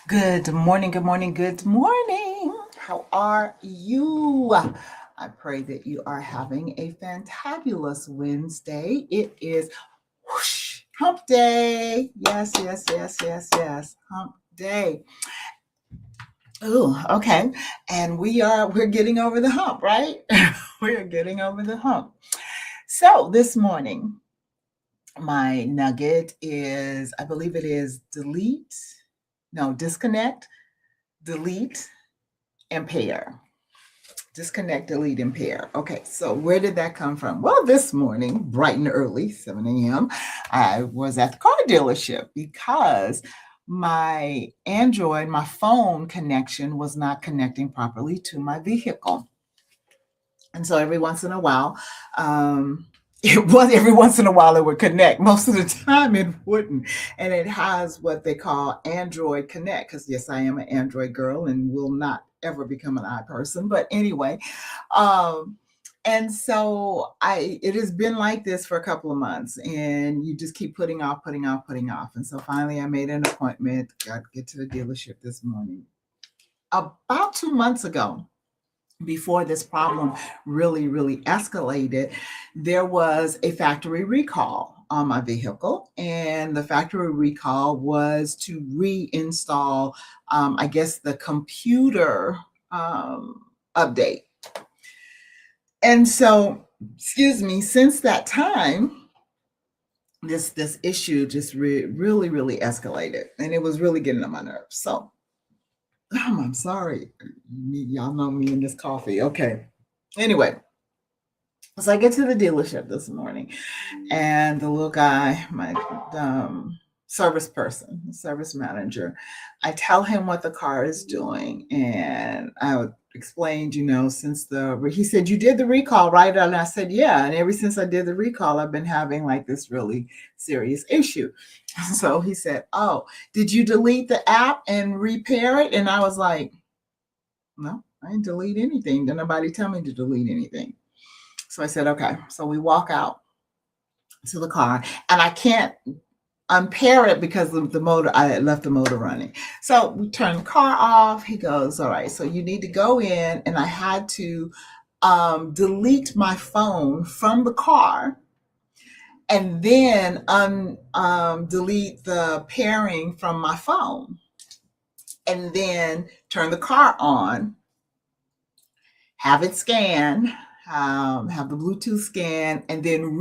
Good morning, good morning, good morning. How are you? I pray that you are having a fantabulous Wednesday. It is hump day. Yes, yes, yes, yes, yes. Hump day. Oh, okay. And we're getting over the hump, right? We're getting over the hump. So this morning, my nugget is, I believe it is disconnect, delete, and pair. Disconnect, delete, and pair. Okay, so where did that come from? Well, this morning, bright and early, 7 a.m., I was at the car dealership because my phone connection was not connecting properly to my vehicle. And so every once in a while, every once in a while it would connect. Most of the time it wouldn't. And it has what they call Android Connect, because yes, I am an Android girl and will not ever become an iPerson. But anyway, um, and so it has been like this for a couple of months, and you just keep putting off, putting off, putting off. And so finally I made an appointment, got to get to the dealership this morning. About 2 months ago, before this problem really escalated, there was a factory recall on my vehicle. And the factory recall was to reinstall, I guess, the computer update. And so, excuse me, since that time, this issue just really escalated, and it was really getting on my nerves. So I'm sorry. Y'all know me and this coffee. Okay. Anyway, so I get to the dealership this morning, and the little guy, my service person, service manager, I tell him what the car is doing, and I explained, since he said, "You did the recall, right?" And I said, "Yeah." And ever since I did the recall, I've been having like this really serious issue. So he said, "Oh, did you delete the app and repair it?" And I was like, "No, I didn't delete anything. Did nobody tell me to delete anything?" So I said, "Okay." So we walk out to the car, and I can't unpair it because of the motor. I had left the motor running. So we turn the car off. He goes, "All right, so you need to go in." And I had to delete my phone from the car, and then delete the pairing from my phone, and then turn the car on, have it scan, have the Bluetooth scan, and then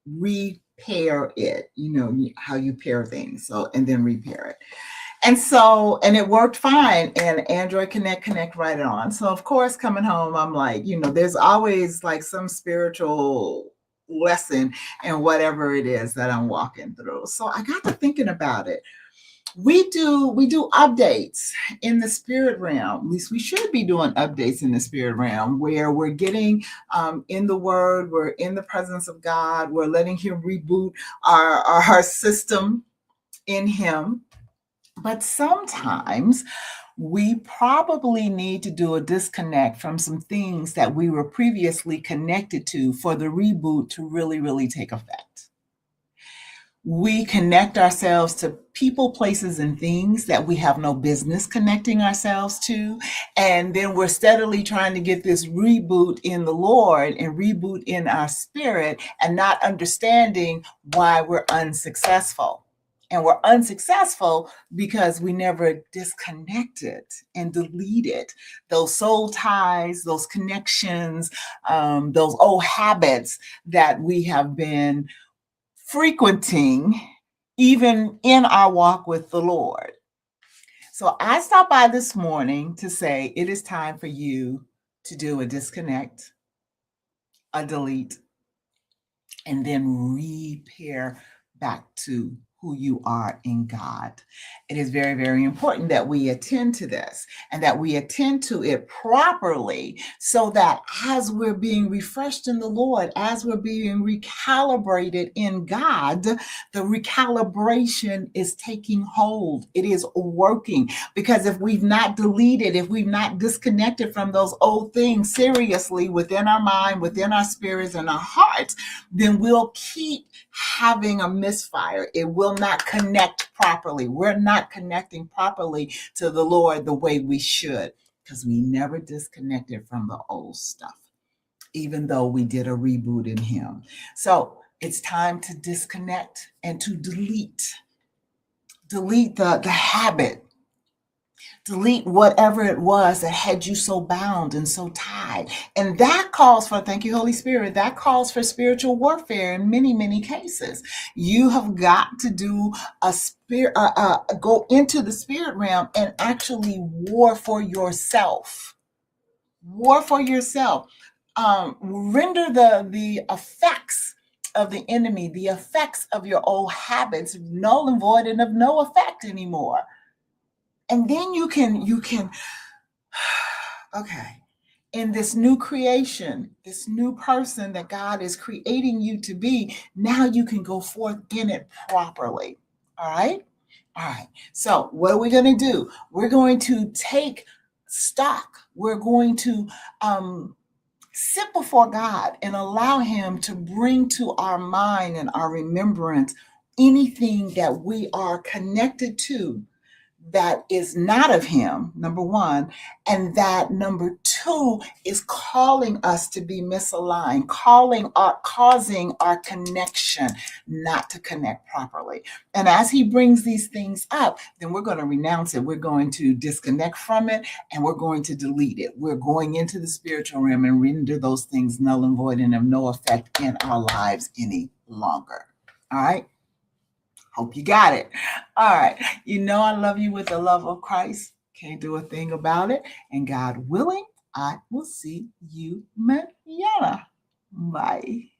repair it. You know how you pair things, so and then repair it. And it worked fine. And Android connect right on. So of course, coming home, I'm like, there's always like some spiritual lesson in whatever it is that I'm walking through. So I got to thinking about it. We do updates in the spirit realm. At least we should be doing updates in the spirit realm, where we're getting in the word, we're in the presence of God, we're letting him reboot our system in him. But sometimes we probably need to do a disconnect from some things that we were previously connected to for the reboot to really take effect. We connect ourselves to people, places, and things that we have no business connecting ourselves to. And then we're steadily trying to get this reboot in the Lord and reboot in our spirit, and not understanding why we're unsuccessful. And we're unsuccessful because we never disconnected and deleted those soul ties, those connections, those old habits that we have been frequenting even in our walk with the Lord. So I stopped by this morning to say it is time for you to do a disconnect, a delete, and then repair back to who you are in God. It is very important that we attend to this, and that we attend to it properly, so that as we're being refreshed in the Lord, as we're being recalibrated in God, the recalibration is taking hold. It is working. Because if we've not deleted, if we've not disconnected from those old things seriously within our mind, within our spirits and our hearts, then we'll keep having a misfire. It will will not connect properly. We're not connecting properly to the Lord the way we should, because we never disconnected from the old stuff, even though we did a reboot in Him. So it's time to disconnect and to delete the habit. Delete whatever it was that had you so bound and so tied. And that calls for, thank you, Holy Spirit, that calls for spiritual warfare in many, many cases. You have got to do go into the spirit realm and actually war for yourself. War for yourself. Render the effects of the enemy, the effects of your old habits, null and void and of no effect anymore. And then you can okay, in this new creation, this new person that God is creating you to be, now you can go forth in it properly. All right. So what are we going to do? We're going to take stock. We're going to sit before God and allow Him to bring to our mind and our remembrance anything that we are connected to that is not of Him, number one, and that number two is calling us to be misaligned, causing our connection not to connect properly. And as He brings these things up, then we're going to renounce it. We're going to disconnect from it, and we're going to delete it. We're going into the spiritual realm and render those things null and void and of no effect in our lives any longer. All right. Hope you got it. All right. You know I love you with the love of Christ. Can't do a thing about it. And God willing, I will see you mañana. Bye.